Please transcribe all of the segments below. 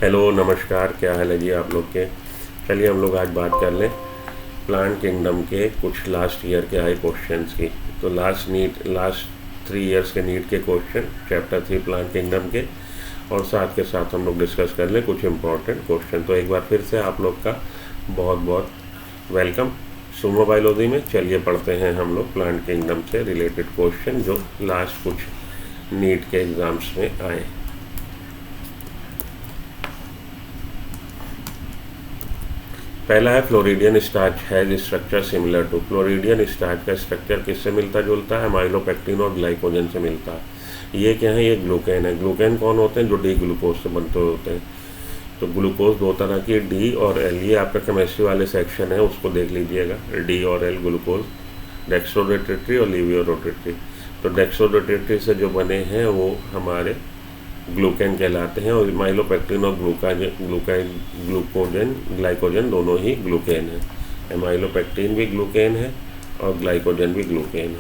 Hello नमस्कार, क्या हाल है जी आप लोग के। चलिए हम लोग आज बात कर लें प्लांट किंगडम के कुछ लास्ट ईयर के आए क्वेश्चंस की। तो लास्ट 3 इयर्स के नीट के क्वेश्चन चैप्टर 3 प्लांट किंगडम के, और साथ के साथ हम लोग डिस्कस कर लें कुछ इम्पोर्टेंट क्वेश्चन। तो एक बार फिर से आप लोग का बहुत बहुत वेलकम सुमो बायोलॉजी में। चलिए पढ़ते हैं हम लोग प्लांट किंगडम से रिलेटेड क्वेश्चन जो लास्ट कुछ नीट के एग्ज़ाम्स में आए। पहला है floridean starch has structure similar to. Floridean starch का स्ट्रक्चर किससे मिलता जुलता है? माइलोपेक्टिन और ग्लाइकोजन से मिलता है। ये क्या है? ये ग्लूकेन है। ग्लूकेन कौन होते हैं? जो डी ग्लूकोज से बनते होते हैं। तो ग्लूकोज दो तरह की, डी और एल। ये आपका केमिस्ट्री वाले सेक्शन है, उसको देख लीजिएगा। डी और एल ग्लूकोज, डेक्सट्रोरोटेटरी और लीवियोरोटेटरी। तो डेक्सट्रोरोटेटरी से जो बने हैं वो हमारे ग्लूकेन कहलाते हैं, और माइलोपेक्टिन और ग्लूकोजन ग्लाइकोजन दोनों ही ग्लूकेन है। माइलोपेक्टिन भी ग्लूकेन है और ग्लाइकोजन भी ग्लूकेन है।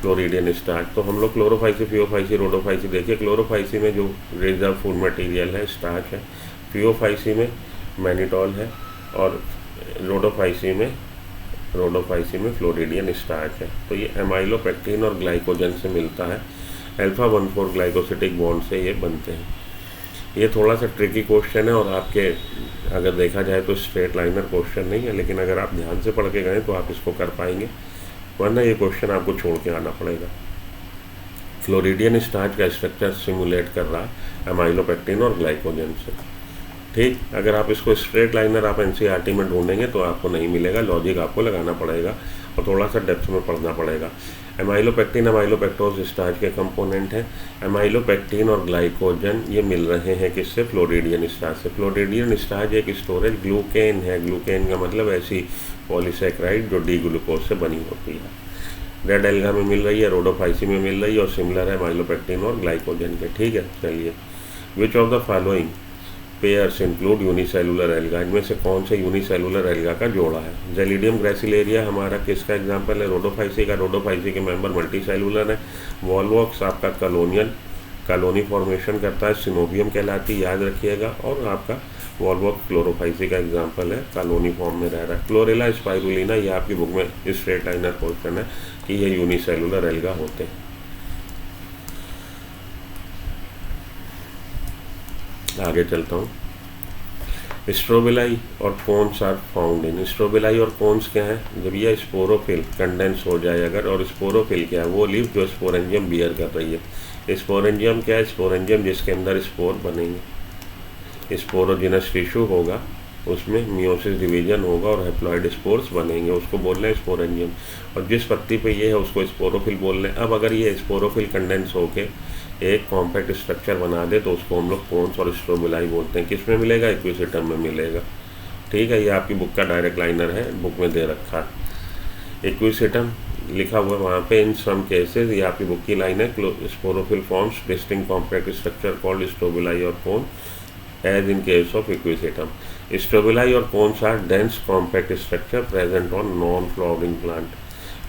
फ्लोरिडियन स्टार्च, तो हम लोग क्लोरोफाइसी, फियोफाइसी, रोडोफाइसी देखिए। क्लोरोफाइसी में जो रिजर्व फूड मटेरियल है स्टार्च है, फियोफाइसी में मैनिटॉल है, और रोडोफाइसी में फ्लोरिडियन स्टार्च है। तो ये एमाइलोपेक्टिन और ग्लाइकोजन से मिलता है। अल्फा 1,4 ग्लाइकोसिटिक बॉन्ड से ये बनते हैं। ये थोड़ा सा ट्रिकी क्वेश्चन है, और आपके अगर देखा जाए तो स्ट्रेट लाइनर क्वेश्चन नहीं है, लेकिन अगर आप ध्यान से पढ़ के गए तो आप इसको कर पाएंगे, वरना ये क्वेश्चन आपको छोड़ के आना पड़ेगा। फ्लोरिडियन स्टार्च का स्ट्रक्चर सिमुलेट कर रहा है एमाइलोपेक्टिन और ग्लाइकोजन से। ठीक, अगर आप इसको स्ट्रेट लाइनर आप एनसीईआरटी में ढूंढेंगे तो आपको नहीं मिलेगा, लॉजिक आपको लगाना पड़ेगा और थोड़ा सा डेप्थ में पढ़ना पड़ेगा। एमाइलोपेक्टिन एमाइलोपेक्टोज स्टार्च के कंपोनेंट हैं। एमाइलोपेक्टिन और ग्लाइकोजन ये मिल रहे हैं किससे? फ्लोरिडियन स्टार्च से। फ्लोरिडियन स्टार्च एक स्टोरेज ग्लूकेन है। ग्लूकेन का मतलब ऐसी पॉलीसैकेराइड जो डी ग्लूकोज से बनी होती है। रेड एल्गा में मिल रही है, रोडोफाइसी में मिल रही है, और सिमिलर है एमाइलोपेक्टिन और ग्लाइकोजन के। ठीक है, चलिए। विच of the following pairs include unicellular alga? इनमें से कौन से यूनिसेलुलर एल्गा का जोड़ा है? जेलिडियम ग्रेसिलेरिया हमारा किसका एग्जांपल है? रोडोफाइसी का। रोडोफाइसी के मेंबर मल्टीसेलुलर है। वॉल्वॉक्स आपका कॉलोनी फॉर्मेशन करता है, सिनोबियम कहलाती, याद रखिएगा। और आपका वॉल्वॉक्स क्लोरोफाइसी का एग्जाम्पल है, कॉलोनी फॉर्म में रह रहा है। क्लोरेला स्पाइरुलिना, ये आपकी बुक में स्ट्रेट लाइनर क्वेश्चन है कि ये यूनिसेलुलर एल्गा होते हैं। आगे चलता हूँ। स्ट्रोबिलाई और cones are found in. Strobili और कोन्स क्या है? जब ये स्पोरोफिल कंडेंस हो जाए अगर, और स्पोरोफिल क्या है? वो लीफ जो स्पोरेंजियम बियर कर रही है। स्पोरेंजियम क्या है? स्पोरेंजियम जिसके अंदर स्पोर बनेंगे, स्पोरोजिनस टिश्यू होगा, उसमें मियोसिस डिवीजन होगा और हैप्लॉइड स्पोर्स बनेंगे, उसको बोल रहे हैं स्पोरेंजियम। और जिस पत्ती पे ये है उसको स्पोरोफिल बोल रहे हैं। अब अगर ये स्पोरोफिल कंडेंस होके एक कॉम्पैक्ट स्ट्रक्चर बना दे तो उसको हम लोग कोन्स और स्ट्रोबिलाई बोलते हैं। किस में मिलेगा? इक्विसेटम में मिलेगा। ठीक है, ये आपकी बुक का डायरेक्ट लाइनर है, बुक में दे रखा है। इक्विसेटम लिखा हुआ है वहाँ पे। इन सम केसेस, ये आपकी बुक की लाइन है। Sporophyll forms distinct compact structure called strobili और cone as in case of equisetum. Strobili और cones are dense compact structure present on non flowering plant.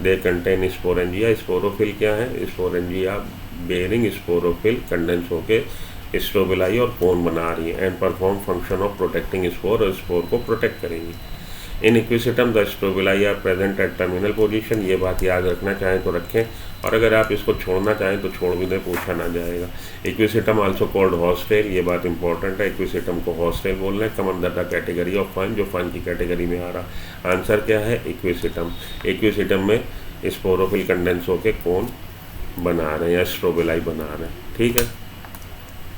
They contain sporangia. Sporophyll क्या है? Sporangia bearing sporophyll condense होके strobili और cone बना रही है, and perform function of protecting spore, और spore को प्रोटेक्ट करेंगी। In equisetum the strobili are present at terminal position. ये बात याद रखना चाहें तो रखें, और अगर आप इसको छोड़ना चाहें तो छोड़ भी दें, पूछा ना जाएगा। इक्विसेटम आल्सो कॉल्ड हॉस्टेल, ये बात इंपॉर्टेंट है। इक्विसेटम को हॉस्टेल बोल रहे हैं। Come under the category of fern, जो फन की कैटेगरी में आ रहा। आंसर क्या है? इक्विसेटम। इक्विसेटम में स्पोरोफिल कंडेंस होके कोन बना रहे हैं या स्ट्रोबिलाई बना रहे हैं। ठीक है,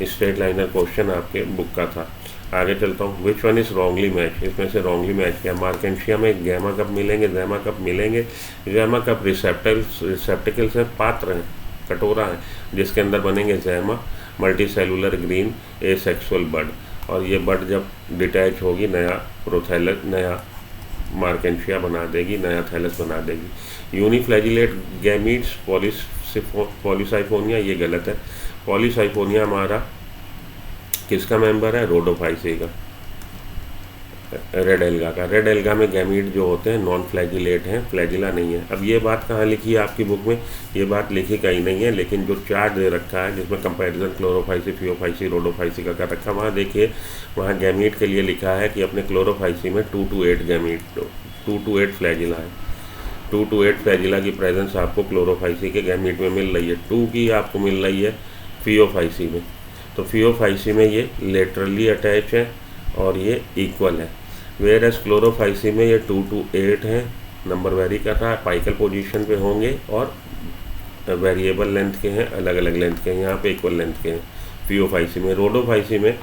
स्ट्रेट लाइनर क्वेश्चन आपके बुक का था। आगे चलता हूँ। Which one is wrongly match? इसमें से रॉन्गली मैच क्या? मार्केंशिया में गैमा कप मिलेंगे, जैमा कप मिलेंगे। जैमा कप रिसेप्टिकल से पात्र हैं, कटोरा है, जिसके अंदर बनेंगे जैमा, मल्टीसेलुलर ग्रीन एसेक्सुअल बड, और ये बड जब डिटैच होगी नया मार्केंशिया बना देगी, नया थैलस बना देगी। यूनिफ्लैजिलेट गैमीट्स पॉलीसाइफोनिया, ये गलत है। पॉलीसाइफोनिया हमारा किसका मेंबर है? रोडोफाइसी का। रेड एल्गा का। रेड एल्गा में गैमीट जो होते हैं नॉन फ्लैजिलेट हैं, फ्लैजिला नहीं है। अब ये बात कहाँ लिखी है आपकी बुक में? ये बात लिखी कहीं नहीं है, लेकिन जो चार्ट दे रखा है जिसमें कंपैरिजन क्लोरोफाइसी, फियोफाइसी, रोडोफाइसी का कर रखा, वहाँ देखिए, वहाँ गैमीट के लिए लिखा है कि अपने क्लोरोफाइसी में 2 to 8 गैमीट, 2 to 8 फ्लैजिला है। 2 to 8 फ्लैजिला की प्रेजेंस आपको क्लोरोफाइसी के गैमीट में मिल रही है। 2 की आपको मिल रही है फियोफाइसी में। तो फियोफाइसी में ये लेटरली अटैच है और ये इक्वल है। वेयर एस क्लोरोफाइसी में ये 2 to 8 है, नंबर वेरी कर रहा है, पाइकल पोजीशन पे होंगे और वेरिएबल लेंथ के हैं, अलग अलग लेंथ के हैं, यहाँ पे इक्वल लेंथ के हैं फियोफाइसी में। रोडोफाइसी में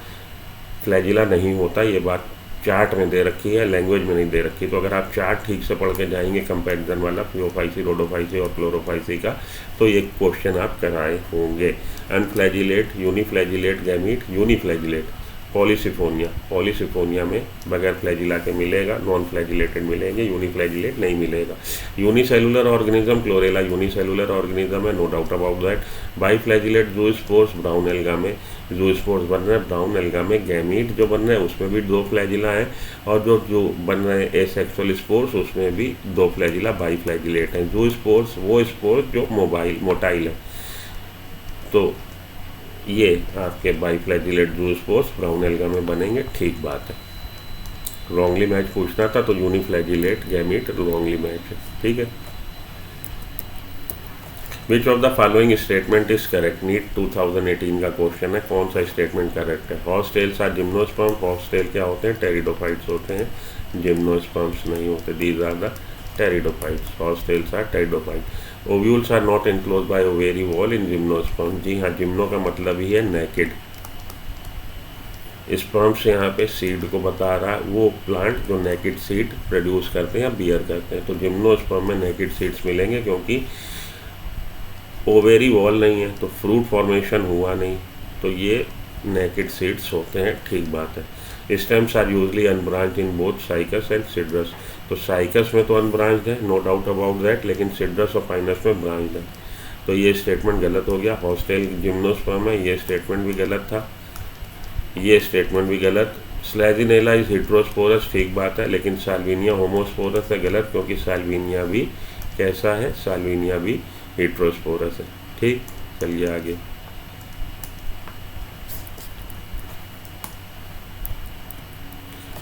फ्लैजिला नहीं होता, ये बात चार्ट में दे रखी है, लैंग्वेज में नहीं दे रखी। तो अगर आप चार्ट ठीक से पढ़ के जाएंगे कंपैरिजन वाला फियोफाइसी, रोडोफाइसी और क्लोरोफाइसी का, तो ये क्वेश्चन आप कराए होंगे। अनफ्लैजिलेट, यूनिफ्लैजिलेट गैमीट, यूनिफ्लैजिलेट पॉलीसिफोनिया, पॉलीसिफोनिया में बगैर फ्लैजिला के मिलेगा, नॉन फ्लैजिलेटेड मिलेंगे, यूनिफ्लैजिलेट नहीं मिलेगा। Unicellular organism, chlorella unicellular organism है, no doubt about that. Biflagellate zoospores, brown alga में ज़ूस्पोर्स बन रहे हैं, ब्राउन एल्गा में गैमीट जो बन रहे हैं उसमें भी 2 फ्लैजिला है, और जो बन रहे हैं एसेक्सुअल स्पोर्स उसमें भी 2 फ्लैजिला बाईफ्लैजिलेट हैं। ज़ूस्पोर्स वो स्पोर्स जो मोटाइल है, तो ये आपके बाईफ्लैजिलेट ज़ूस्पोर्स ब्राउन एल्गा में बनेंगे, ठीक बात है। रॉन्गली मैच पूछना था तो यूनिफ्लैजिलेट गैमीट रॉन्गली मैच है, ठीक है। Which of the following statement is correct? NEET 2018 का क्वेश्चन है, कौन सा स्टेटमेंट करेक्ट है? हॉर्सटेल्स आर जिम्नोस्पर्म, हॉर्सटेल क्या होते हैं? टेरिडोफाइट्स होते हैं, जिम्नोस्पर्म्स नहीं होते। These are the pteridophytes, horsetails are pteridophytes. Ovules are not enclose by ovary wall in gymnosperm, जी हाँ, जिम्नो का मतलब ही है नेकेड। स्पर्म से यहाँ पे सीड को बता रहा है, वो प्लांट जो नेकेड सीड प्रोड्यूस करते हैं या बियर करते हैं। तो जिम्नोस्पर्म में नेकेड सीड्स मिलेंगे, क्योंकि ओवेरी वॉल नहीं है तो फ्रूट फॉर्मेशन हुआ नहीं, तो ये नेकेड सीड्स होते हैं, ठीक बात है। Stems are usually unbranched in both Cycas and Cedrus, तो साइकस में तो अनब्रांच्ड है, नो डाउट अबाउट दैट, लेकिन सिड्रस और पाइनस में ब्रांच्ड है, तो ये स्टेटमेंट गलत हो गया। हॉस्टेल जिम्नोस्पर्म है, ये स्टेटमेंट भी गलत था, ये स्टेटमेंट भी गलत। स्लैजिनेला इज हेट्रोस्पोरस, ठीक बात है, लेकिन साल्विनिया होमोस्पोरस है, गलत, क्योंकि साल्विनिया भी कैसा है? साल्विनिया भी हेट्रोस्पोरस है, ठीक। चलिए आगे।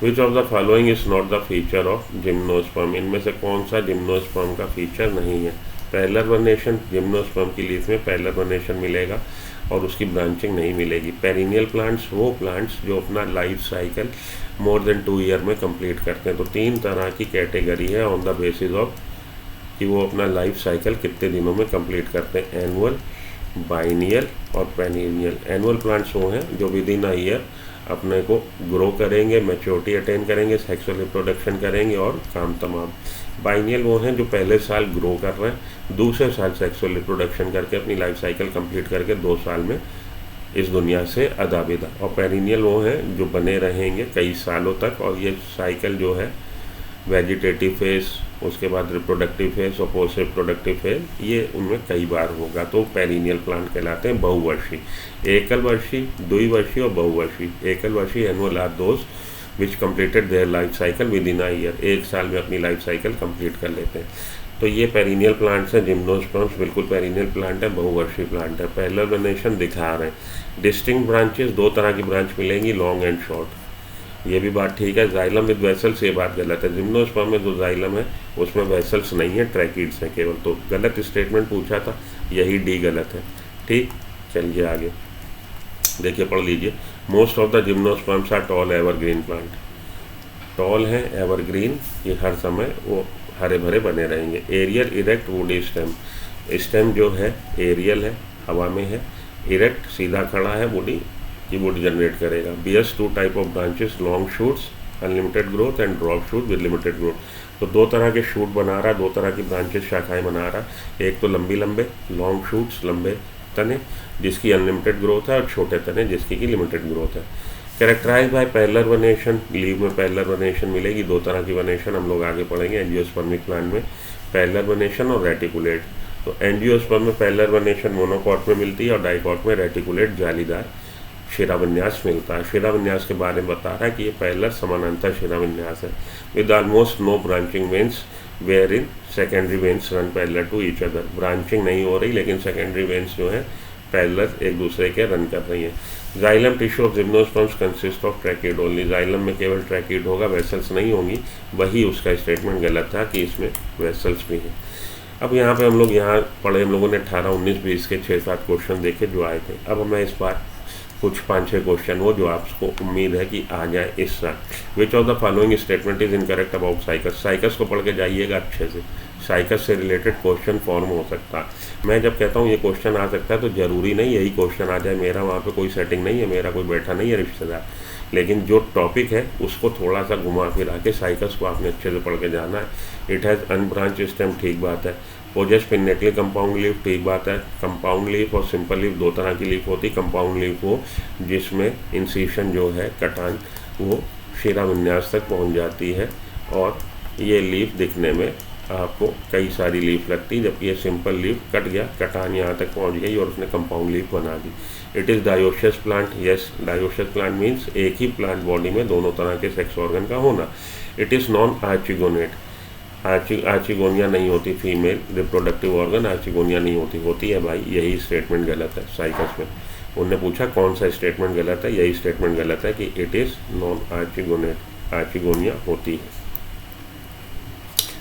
Which of the following is not the feature of gymnosperm, इनमें से कौन सा जिम्नोस्पर्म का फीचर नहीं है? पैरेलल वेनेशन, जिम्नोस्पर्म की लीफ में पैरेलल वेनेशन मिलेगा और उसकी ब्रांचिंग नहीं मिलेगी। पेरिनियल प्लांट्स, वो प्लांट्स जो अपना life cycle more than 2 year में कंप्लीट करते हैं। तो 3 तरह की कैटेगरी है ऑन द बेसिस ऑफ कि वो अपना लाइफ साइकिल कितने दिनों में कंप्लीट करते हैं, एनुअल, बाइनियल और पेरिनियल। एनुअल प्लांट्स वो हैं जो विद इन अ ईयर अपने को ग्रो करेंगे, मैच्योरिटी अटेन करेंगे, सेक्सुअल रिप्रोडक्शन करेंगे और काम तमाम। बाइनियल वो हैं जो पहले साल ग्रो कर रहे हैं, दूसरे साल सेक्सुअल रिप्रोडक्शन करके अपनी लाइफ साइकिल कंप्लीट करके 2 साल में इस दुनिया से अदाबिदा। और पेरिनियल वो हैं जो बने रहेंगे कई सालों तक, और ये साइकिल जो है वेजिटेटिव फेज, उसके बाद रिप्रोडक्टिव फेज और पोस्ट रिप्रोडक्टिव फेज, ये उनमें कई बार होगा, तो पेरिनियल प्लांट कहलाते हैं। बहुवर्षी, एकल वर्षी, द्विवर्षी और बहुवर्षी। एकल वर्षी annual are those which completed their life cycle within a year, 1 साल में अपनी लाइफ साइकिल कंप्लीट कर लेते हैं। तो ये पेरिनियल प्लांट्स हैं। जिम्नोस्पर्म्स बिल्कुल पेरिनियल प्लांट है, बहुवर्षीय प्लांट है। पैरेलल वेनेशन दिखा रहे हैं। डिस्टिंक्ट ब्रांचेस, 2 तरह की ब्रांच मिलेंगी, लॉन्ग एंड शॉर्ट, ये भी बात ठीक है। जाइलम विद वेसल्स, ये बात गलत है। जिम्नोस्पर्म में जो जाइलम है उसमें वेसल्स नहीं है, ट्रैकिड्स हैं केवल, तो गलत स्टेटमेंट पूछा था, यही डी गलत है, ठीक। चलिए आगे देखिए, पढ़ लीजिए। Most of the gymnosperms are tall evergreen plant, tall है, एवरग्रीन, ये हर समय वो हरे भरे बने रहेंगे। Aerial erect woody stem, stem जो है एरियल है, हवा में है, इरेक्ट सीधा खड़ा है, वुडी की वुड जनरेट करेगा। Bears 2 type of branches, long shoots unlimited growth and dwarf shoot with limited growth. तो 2 तरह के शूट बना रहा, 2 तरह की ब्रांचेस शाखाएं बना रहा। एक तो लंबी लंबे लॉन्ग शूट्स, लंबे तने जिसकी अनलिमिटेड ग्रोथ है, और छोटे तने जिसकी की लिमिटेड ग्रोथ है। Characterised by parallel venation, leave में पैरेलल वेनेशन मिलेगी। 2 तरह की वेनेशन हम लोग आगे पढ़ेंगे एंजियोस्पर्मिक प्लांट में, पैरेलल वेनेशन और रेटिकुलेट। तो एंजियोस्पर्म में पैरेलल वेनेशन मोनोकॉट में मिलती है और डाइकॉट में रेटिकुलेट जालीदार शिराविन्यास मिलता है। शिराविन्यास के बारे में बता रहा है कि ये पैरेलल समानांतर शिराविन्यास है with almost no branching veins wherein secondary veins run parallel to each other. Branching नहीं हो रही लेकिन सेकेंडरी वेन्स जो है पैरेलल एक दूसरे के रन कर रही है। Xylem tissue of gymnosperms consist of tracheid only. Xylem में केवल ट्रैकिड होगा, वेसल्स नहीं होंगी। वही उसका स्टेटमेंट गलत था कि इसमें वेसल्स भी हैं। अब यहाँ पे हम लोग यहाँ पढ़े, हम लोगों ने 18, 19, 20 के 6-7 क्वेश्चन देखे जो आए थे। अब मैं इस बार कुछ 5-6 क्वेश्चन वो जो आपको उम्मीद है कि आ जाए इस साल। विच of the following statement is incorrect about cycas. Cycas को पढ़ के जाइएगा अच्छे से, साइकस से रिलेटेड क्वेश्चन फॉर्म हो सकता है। मैं जब कहता हूँ ये क्वेश्चन आ सकता है तो ज़रूरी नहीं यही क्वेश्चन आ जाए। मेरा वहाँ पे कोई सेटिंग नहीं है, मेरा कोई बैठा नहीं है रिश्तेदार, लेकिन जो टॉपिक है उसको थोड़ा सा घुमा फिरा के साइकस को आपने अच्छे से पढ़ के जाना है। इट हैज़ अनब्रांच स्टेम, ठीक बात है। पोजेस पिनेटली कंपाउंड लीफ, ठीक बात है। कंपाउंड लीफ और सिंपल लीफ दो तरह की लीफ होती। कंपाउंड लीफ वो जिसमें इंसिशन जो है कटान वो शिराविन्यास तक पहुंच जाती है और ये लीफ दिखने में आपको कई सारी लीफ लगती है, जबकि ये सिंपल लीफ कट गया, कटान यहाँ तक पहुँच गई और उसने कंपाउंड लीफ बना दी। It is dioecious plant, yes dioecious plant means एक ही प्लांट बॉडी में दोनों तरह के सेक्स ऑर्गन का होना। इट इज़ नॉन आर्चिगोनेट, आर्चिगोनिया नहीं होती फीमेल रिप्रोडक्टिव ऑर्गन, आर्चिगोनिया नहीं होती है भाई, यही स्टेटमेंट गलत है साइकस में। उनने पूछा कौन सा स्टेटमेंट गलत है, यही स्टेटमेंट गलत है कि इट इज़ नॉन आर्चिगोनेट, आर्चिगोनिया होती है।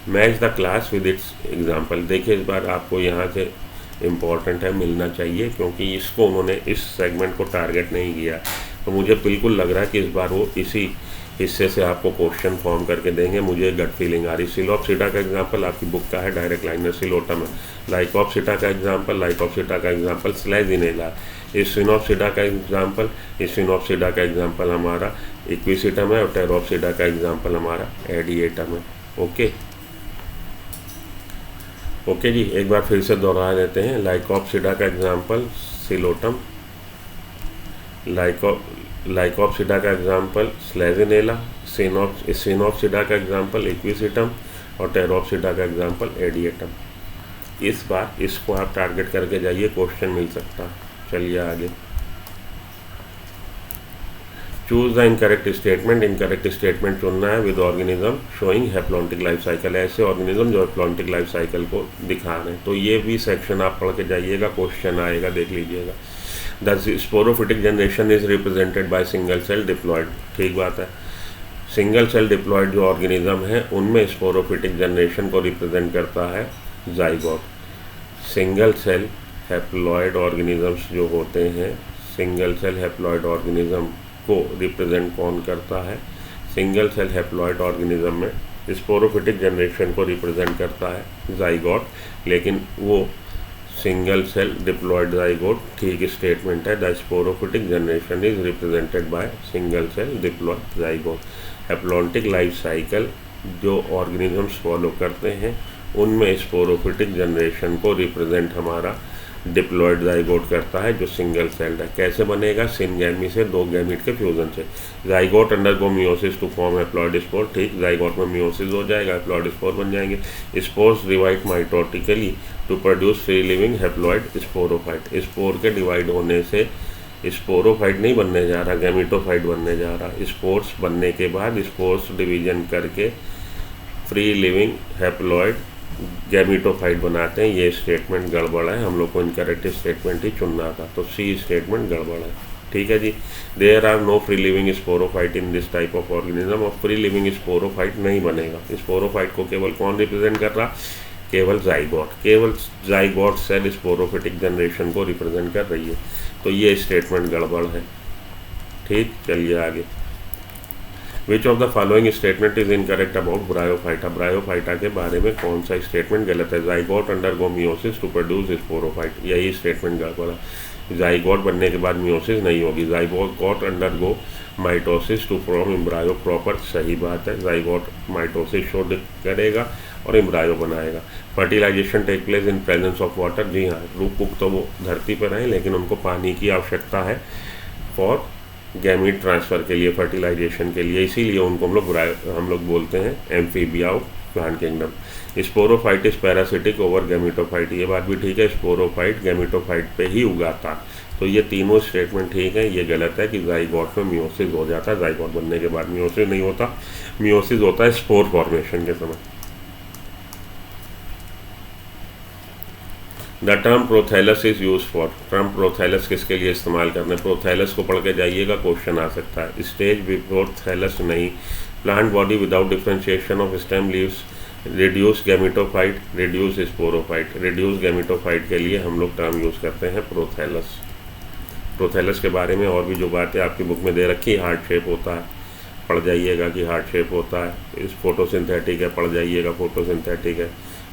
Match the class with its example. देखिए इस बार आपको यहाँ से इम्पॉर्टेंट है, मिलना चाहिए, क्योंकि इसको उन्होंने इस सेगमेंट को टारगेट नहीं किया, तो मुझे बिल्कुल लग रहा है कि इस बार वो इसी हिस्से से आपको क्वेश्चन फॉर्म करके देंगे। मुझे गट फीलिंग आ रही। सिलोप्सिटा का एग्जांपल आपकी बुक का है, डायरेक्ट लाइनर सिलोटम है। लाइकोप्सिटा का एग्जांपल स्लेजिनेला। इस सिनोप्सिटा का एग्जांपल हमारा इक्विसिटम है और टेरोप्सिटा का एग्जांपल हमारा एडिएटम है। ओके जी, एक बार फिर से दोहरा लेते हैं। लाइकोप्सिटा का एग्जांपल सिलोटम, लाइकोप्सिटा का एग्जांपल स्लेजिनेला, सिनोप्सिटा का एग्जांपल इक्विसिटम और टेरोप्सिटा का एग्जांपल एडिएटम। इस बार इसको आप टारगेट करके जाइए, क्वेश्चन मिल सकता है। चलिए आगे। Choose the incorrect statement. Incorrect statement चुनना है with organism showing haplontic life cycle. ऐसे ऑर्गेनिज्म जो हैप्लॉन्टिक लाइफ साइकिल को दिखा रहे हैं। तो ये भी सेक्शन आप पढ़ के जाइएगा, क्वेश्चन आएगा, देख लीजिएगा। The sporophytic generation is represented by single cell diploid, ठीक बात है। सिंगल सेल डिप्लॉयड जो ऑर्गेनिज्म है उनमें स्पोरोफिटिक जनरेशन को रिप्रेजेंट करता है zygote. Single cell haploid organisms जो होते हैं, सिंगल सेल हैप्लॉयड ऑर्गेनिज्म को रिप्रेजेंट कौन करता है? सिंगल सेल हैप्लॉयड ऑर्गेनिज्म में स्पोरोफिटिक जनरेशन को रिप्रेजेंट करता है जाइगोट, लेकिन वो सिंगल सेल डिप्लॉयड जाइगोट ठीक स्टेटमेंट है। The sporophytic generation is represented by single cell diploid zygote. Haplontic life cycle जो ऑर्गेनिजम्स फॉलो करते हैं उनमें स्पोरोफिटिक जनरेशन को रिप्रेजेंट हमारा डिप्लॉयड जाइगोट करता है जो सिंगल सेल्ड है। कैसे बनेगा? सिनगैमी से दो गैमीट के फ्यूजन से। Zygote undergo meiosis to form haploid spore, ठीक, जाइगोट में मियोसिस हो जाएगा, हैप्लॉयड स्पोर बन जाएंगे। Spores divide mitotically to produce free living haploid sporophyte. Spore के डिवाइड होने से स्पोरोफाइट नहीं बनने जा रहा, गैमीटोफाइट बनने जा रहा। स्पोर्स बनने के बाद स्पोर्स डिवीजन करके फ्री लिविंग हैप्लॉयड गैमीटोफाइट बनाते हैं। ये स्टेटमेंट गड़बड़ है, हम लोग को इनकरेक्ट स्टेटमेंट ही चुनना था, तो सी स्टेटमेंट गड़बड़ है, ठीक है जी। There are no free living sporophyte in this type of organism. और फ्री लिविंग स्पोरोफाइट नहीं बनेगा। स्पोरोफाइट को केवल कौन रिप्रेजेंट कर रहा? केवल जाइगोट। केवल जाइगोट सेल स्पोरोफिटिक जनरेशन को रिप्रेजेंट कर रही है, तो ये स्टेटमेंट गड़बड़ है, ठीक। चलिए आगे। Which of the following statement is incorrect about bryophyta. Bryophyta के बारे में कौन सा स्टेटमेंट गलत है? Zygote undergo meiosis to produce sporophyte, यही स्टेटमेंट गड़बड़ है। जाइगोट बनने के बाद मियोसिस नहीं होगी। Zygote undergo mitosis to form embryo proper, सही बात है। जाइगोट माइटोसिस शो करेगा और एम्ब्रायो बनाएगा। Fertilisation take place in presence of water, जी हाँ, रूप तो वो धरती पर हैं लेकिन उनको पानी की आवश्यकता है फॉर गैमीट ट्रांसफ़र के लिए, फर्टिलाइजेशन के लिए, इसीलिए उनको हम लोग बोलते हैं amphibia of plant kingdom. Sporophyte is parasitic over gametophyte, ये बात भी ठीक है। स्पोरोफाइट गैमीटोफाइट पे ही उगाता, तो ये तीनों स्टेटमेंट ठीक है, ये गलत है कि जाइगोट में मियोसिस हो जाता है, जाइगोट बनने के बाद मियोसिस नहीं होता, मियोसिस होता है स्पोर फॉर्मेशन के समय। The term prothallus is use for, term prothallus किसके लिए इस्तेमाल करना है, प्रोथैलस को पढ़ के जाइएगा, क्वेश्चन आ सकता है। स्टेज बिफोर थैलस नहीं, plant body without differentiation of stem leaves, reduce gametophyte, reduce sporophyte. Reduce gametophyte के लिए हम लोग टर्म यूज़ करते हैं प्रोथैलस। प्रोथैलस के बारे में और भी जो बातें आपकी बुक में दे रखी, हार्ट शेप होता है, पढ़ जाइएगा कि हार्ट शेप होता है, इस फोटोसिंथेटिक है, पढ़ जाइएगा फोटोसिंथेटिक है।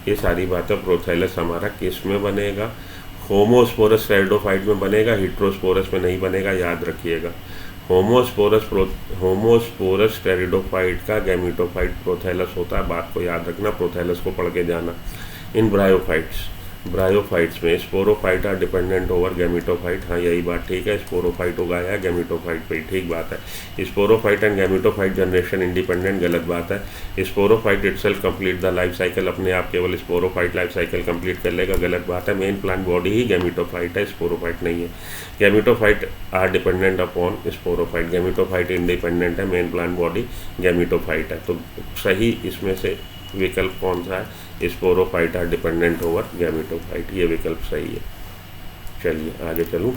ये सारी बातें, प्रोथैलस हमारा किस में बनेगा, होमोस्पोरस टेरिडोफाइट में बनेगा, हिट्रोस्पोरस में नहीं बनेगा, याद रखिएगा। होमोस्पोरस टेरिडोफाइट का गैमेटोफाइट प्रोथैलस होता है, बात को याद रखना, प्रोथैलस को पढ़ के जाना। इन ब्रायोफाइट्स में sporophyte are dependent over gametophyte, हाँ यही बात ठीक है, स्पोरोफाइट उगाया है गैमेटोफाइट पे, ठीक बात है। Sporophyte and gametophyte generation independent, गलत बात है। Sporophyte itself complete the life cycle, अपने आप केवल स्पोरोफाइट लाइफ साइकिल कंप्लीट कर लेगा, गलत बात है। मेन प्लांट बॉडी ही गैमेटोफाइट है, स्पोरोफाइट नहीं है। Gametophyte are dependent upon sporophyte, gametophyte independent है, मेन प्लांट बॉडी गैमेटोफाइट है। तो सही इसमें से विकल्प कौन सा है, sporophyte are dependent over gametophyte, ये विकल्प सही है। चलिए आगे चलूँ,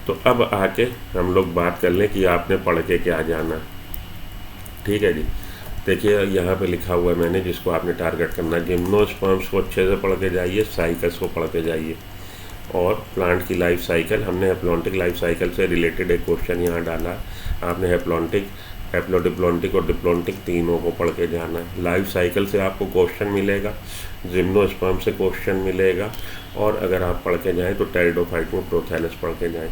तो अब आके हम लोग बात कर लें कि आपने पढ़ के क्या जाना, ठीक है जी। देखिए यहाँ पे लिखा हुआ है मैंने, जिसको आपने टारगेट करना है, जिम्नोस्पर्म्स को अच्छे से पढ़ के जाइए, साइकल्स को पढ़ के जाइए, और प्लांट की लाइफ साइकिल, हमने हैप्लॉन्टिक लाइफ साइकिल से रिलेटेड एक क्वेश्चन यहाँ डाला, आपने हैप्लॉन्टिक, हैप्लोडिप्लॉन्टिक और डिप्लॉन्टिक तीनों को पढ़ के जाना है। लाइफ साइकिल से आपको क्वेश्चन मिलेगा, जिम्नोस्पर्म से क्वेश्चन मिलेगा, और अगर आप पढ़ के जाएँ तो टेरिडोफाइट में प्रोथैलस पढ़ के जाएँ,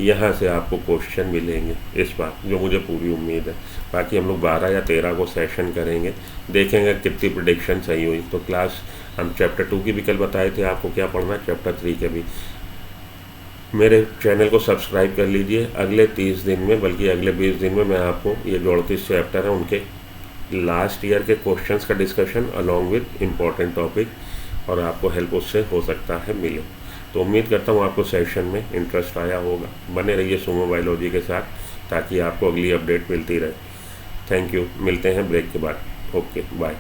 यहाँ से आपको क्वेश्चन मिलेंगे इस बार, जो मुझे पूरी उम्मीद है। बाकी हम लोग 12 या 13 को सेशन करेंगे, देखेंगे कितनी प्रेडिक्शन सही हुई। तो क्लास हम चैप्टर 2 की भी कल बताए थे आपको क्या पढ़ना है, चैप्टर 3 के भी। मेरे चैनल को सब्सक्राइब कर लीजिए, अगले 30 दिन में, बल्कि अगले 20 दिन में मैं आपको ये जो 38 चैप्टर हैं उनके लास्ट ईयर के क्वेश्चंस का discussion along with important topic, और आपको हेल्प उससे हो सकता है मिले। तो उम्मीद करता हूँ आपको सेशन में इंटरेस्ट आया होगा। बने रहिए सुमो बायोलॉजी के साथ, ताकि आपको अगली अपडेट मिलती रहे। थैंक यू, मिलते हैं ब्रेक के बाद। Okay bye.